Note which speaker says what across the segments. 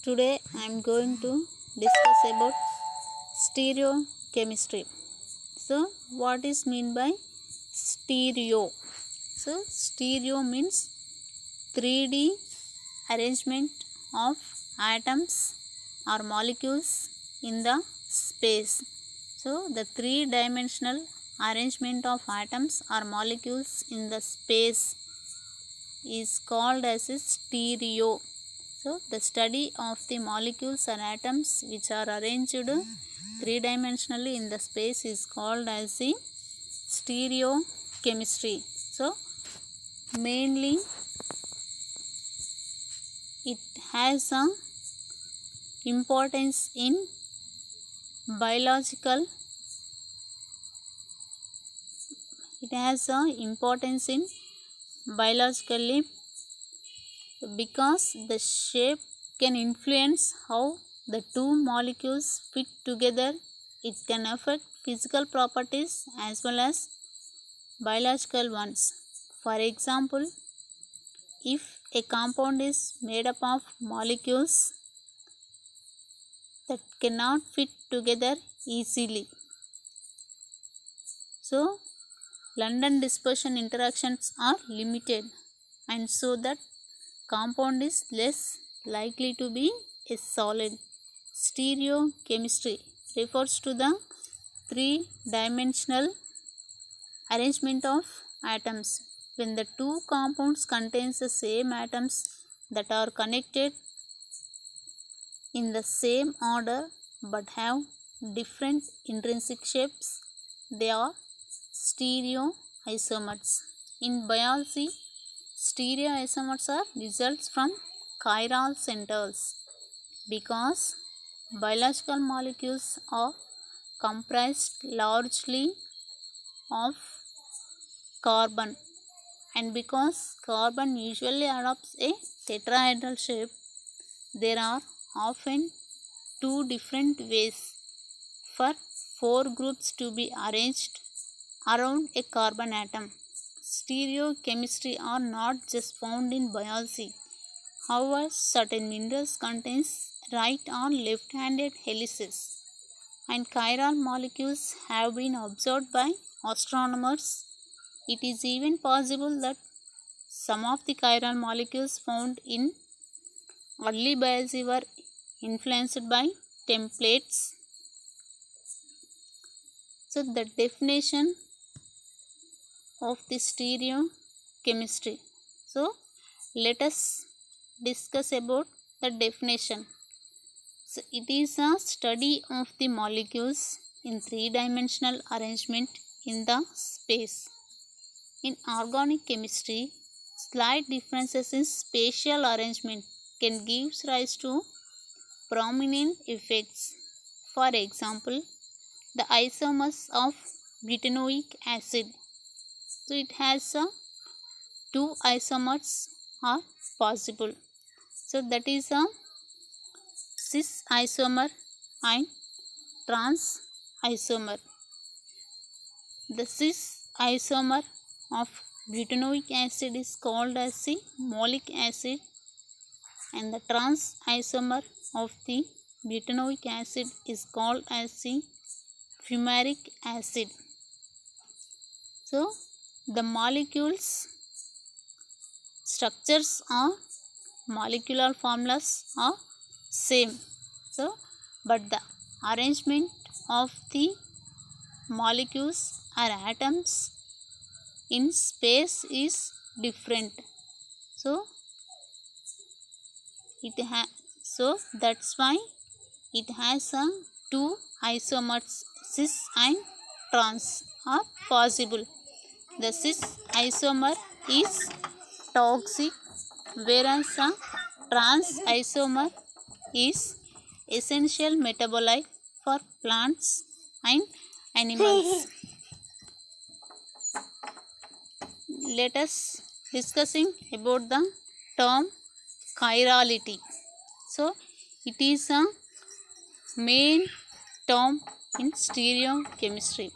Speaker 1: Today I am going to discuss about stereochemistry. So what is mean by stereo? So stereo means 3D arrangement of atoms or molecules in the space. So the three-dimensional arrangement of atoms or molecules in the space is called as a stereo. So the study of the molecules or atoms which are arranged three-dimensionally in the space is called as the stereochemistry. So mainly it has a importance in biological biologically because the shape can influence how the two molecules fit together. It can affect physical properties as well as biological ones. For example, if a compound is made up of molecules that cannot fit together easily, so London dispersion interactions are limited, and so that compound is less likely to be a solid. Stereochemistry refers to the three-dimensional arrangement of atoms when the two compounds contain the same atoms that are connected in the same order but have different intrinsic shapes. They are stereoisomers. In biology, stereoisomers are results from chiral centers because biological molecules are comprised largely of carbon, and because carbon usually adopts a tetrahedral shape, there are often two different ways for four groups to be arranged around a carbon atom. Stereochemistry are not just found in biology. However, certain minerals contains right or left-handed helices, and chiral molecules have been observed by astronomers. It is even possible that some of the chiral molecules found in early biology were influenced by templates. So the definition of the stereochemistry. So let us discuss about the definition. So it is a study of the molecules in three-dimensional arrangement in the space. In organic chemistry, slight differences in spatial arrangement can give rise to prominent effects. For example, the isomers of butanoic acid. So it has two isomers are possible. So that is a cis isomer and trans isomer. The cis isomer of butanoic acid is called as the malic acid, and the trans isomer of the butanoic acid is called as the fumaric acid. So the molecules structures or molecular formulas are same. So but the arrangement of the molecules or atoms in space is different. So that's why it has two isomers, cis and trans are possible. The cis isomer is toxic, whereas a trans isomer is essential metabolite for plants and animals. Let us discussing about the term chirality. So it is a main term in stereochemistry.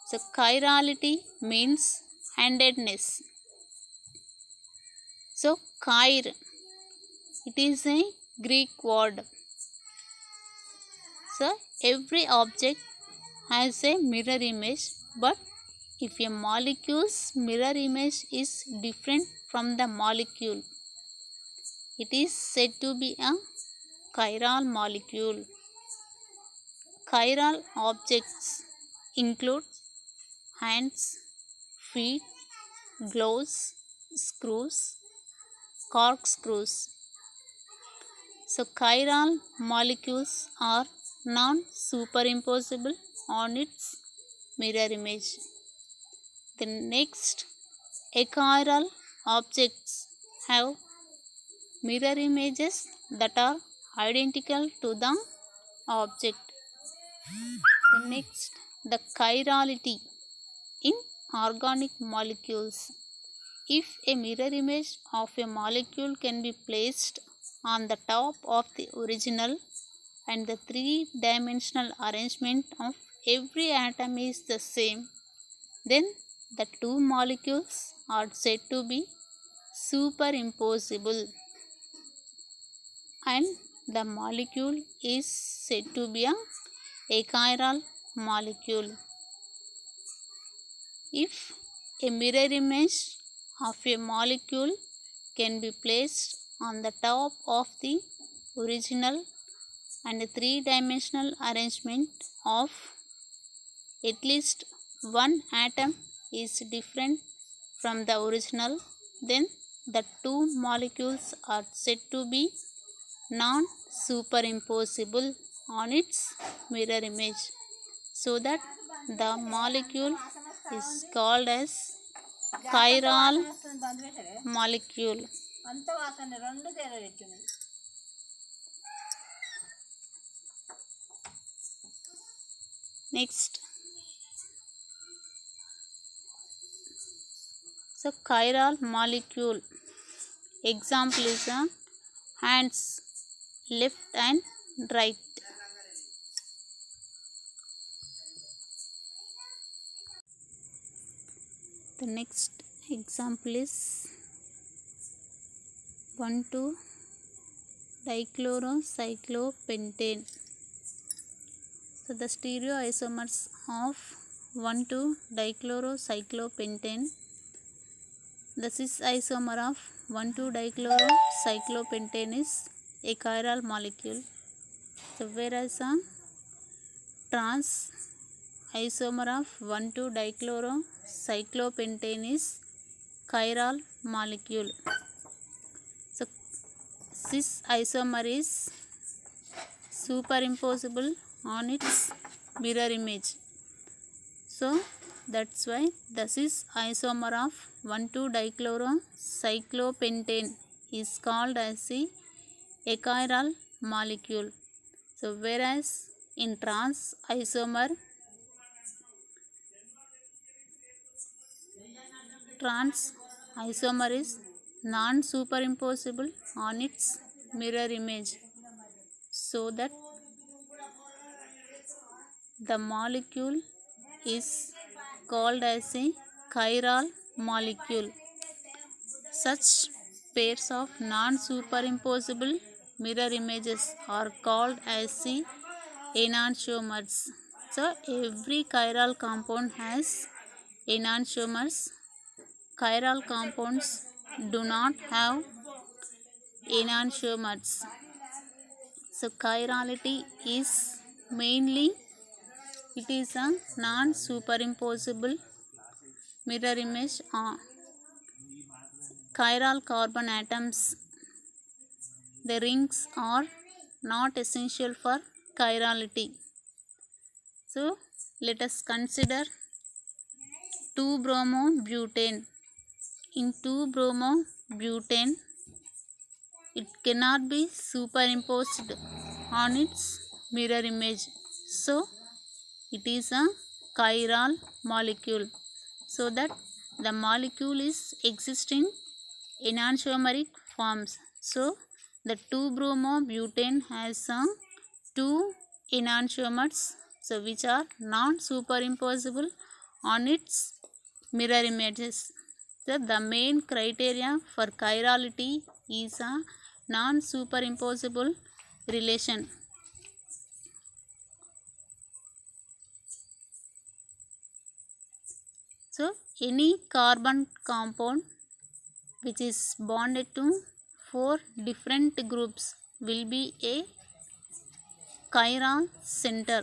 Speaker 1: So chirality means handedness. So chir, it is a Greek word. So every object has a mirror image, but if a molecule's mirror image is different from the molecule, it is said to be a chiral molecule. Chiral objects include hands, feet, gloves, screws, corkscrews. So chiral molecules are non-superimposable on its mirror image. The next, achiral objects have mirror images that are identical to the object. The next, the chirality in organic molecules. If a mirror image of a molecule can be placed on the top of the original and the three-dimensional arrangement of every atom is the same, then the two molecules are said to be superimposable and the molecule is said to be a achiral molecule. If a mirror image of a molecule can be placed on the top of the original and a three-dimensional arrangement of at least one atom is different from the original, then the two molecules are said to be non-superimposable on its mirror image, so that the molecule is called as chiral molecule. Next, so chiral molecule example is hands, left and right. The next example is 1,2-dichlorocyclopentane. So the stereoisomers of 1,2-dichlorocyclopentane. The cis isomer of 1,2-dichlorocyclopentane is a chiral molecule. So whereas a trans isomer of 1,2-dichlorocyclopentane is chiral molecule. So cis isomer is superimposable on its mirror image. So that's why the cis isomer of 1,2-dichlorocyclopentane is called as a achiral molecule. So whereas in trans isomer is non-superimposable on its mirror image, so that the molecule is called as a chiral molecule. Such pairs of non-superimposable mirror images are called as the enantiomers. So every chiral compound has enantiomers. Chiral compounds do not have enantiomers. So chirality is mainly it is a non-superimposable mirror image on chiral carbon atoms. The rings are not essential for chirality. So let us consider 2-bromobutane. In 2-bromobutane, it cannot be superimposed on its mirror image. So it is a chiral molecule, so that the molecule is existing enantiomeric forms. So the 2-bromobutane has two enantiomers, so which are non-superimposable on its mirror images. So the main criteria for chirality is non-superimposable relation. So any carbon compound which is bonded to 4 different groups will be a chiral center.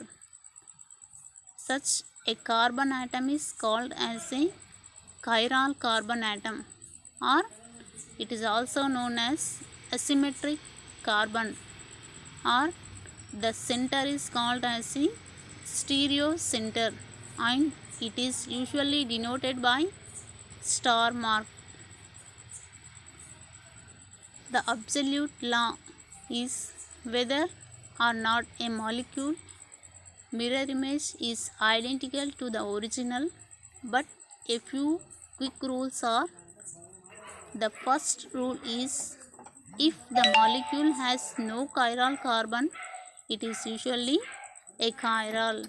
Speaker 1: Such a carbon atom is called as a chiral carbon atom, or it is also known as asymmetric carbon, or the center is called as a stereocenter, and it is usually denoted by star mark. The absolute law is whether or not a molecule mirror image is identical to the original, but a few quick rules are: the first rule is, if the molecule has no chiral carbon, it is usually a chiral.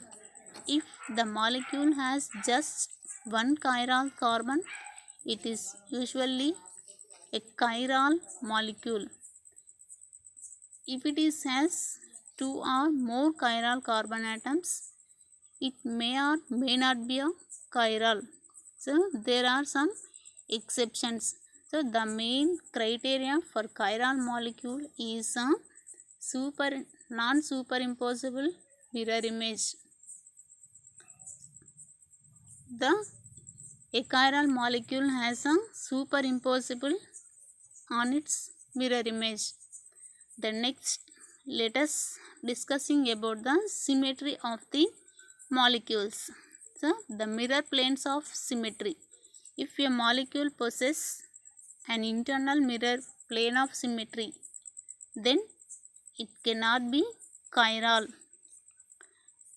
Speaker 1: If the molecule has just one chiral carbon, it is usually a chiral molecule. If it has 2 or more chiral carbon atoms, it may or may not be a chiral. So there are some exceptions. So the main criteria for chiral molecule is a non-superimposable mirror image. The achiral molecule has a superimposable on its mirror image. The next, let us discussing about the symmetry of the molecules. So the mirror planes of symmetry. If a molecule possesses an internal mirror plane of symmetry, then it cannot be chiral.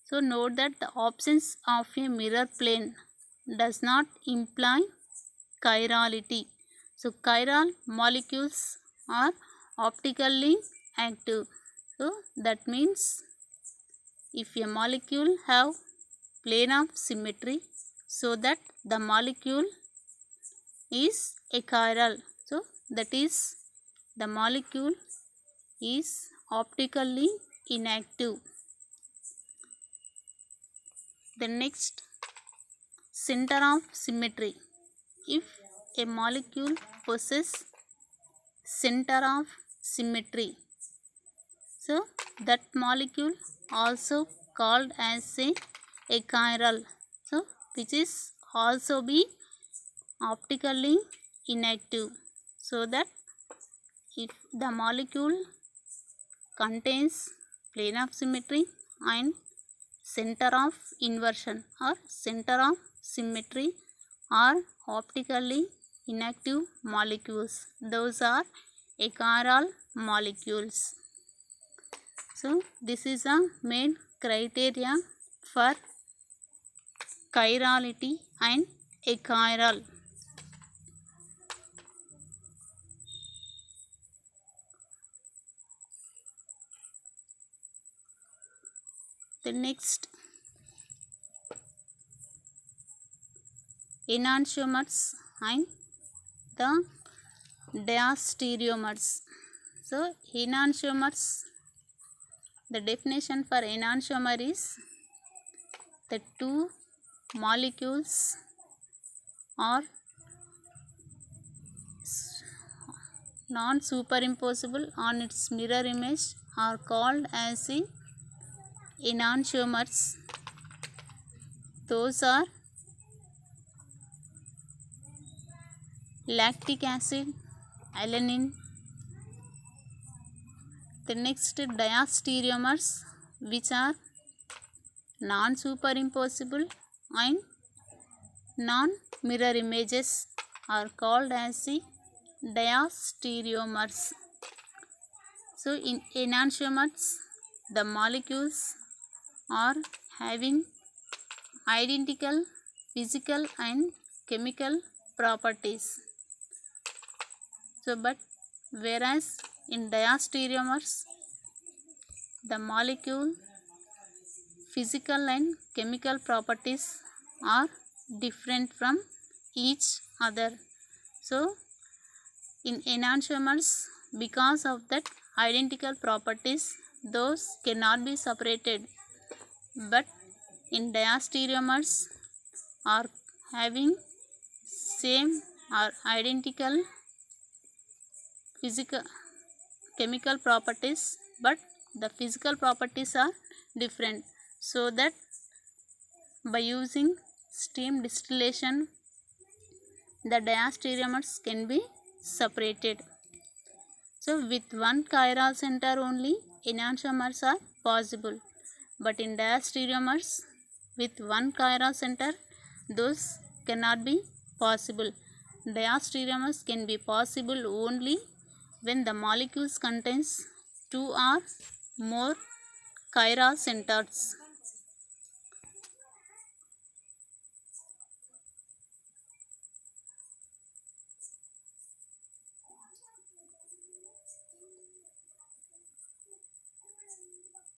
Speaker 1: So note that the absence of a mirror plane does not imply chirality. So chiral molecules are optically active. So that means if a molecule have plane of symmetry, so that the molecule is a chiral. So that is the molecule is optically inactive. The next, center of symmetry. If a molecule possesses center of symmetry, so that molecule also called as a chiral. So which is also be optically inactive. So that if the molecule contains plane of symmetry and center of inversion or center of symmetry are optically inactive molecules, those are achiral molecules. So this is a main criteria for chirality and achiral. The next, enantiomers and the diastereomers. So enantiomers, the definition for enantiomer is the two molecules are non-superimposable on its mirror image are called as the enantiomers. Those are lactic acid, alanine. The next, diastereomers, which are non-superimposable and non-mirror images, are called as the diastereomers. So in enantiomers, the molecules are having identical physical and chemical properties. So but whereas in diastereomers, the molecule physical and chemical properties are different from each other. So in enantiomers, because of that identical properties, those cannot be separated. But in diastereomers are having same or identical physical chemical properties, but the physical properties are different, so that by using steam distillation the diastereomers can be separated. So with one chiral center only enantiomers are possible, but in diastereomers with one chiral center those cannot be possible. Diastereomers can be possible only when the molecules contains two or more chiral centers.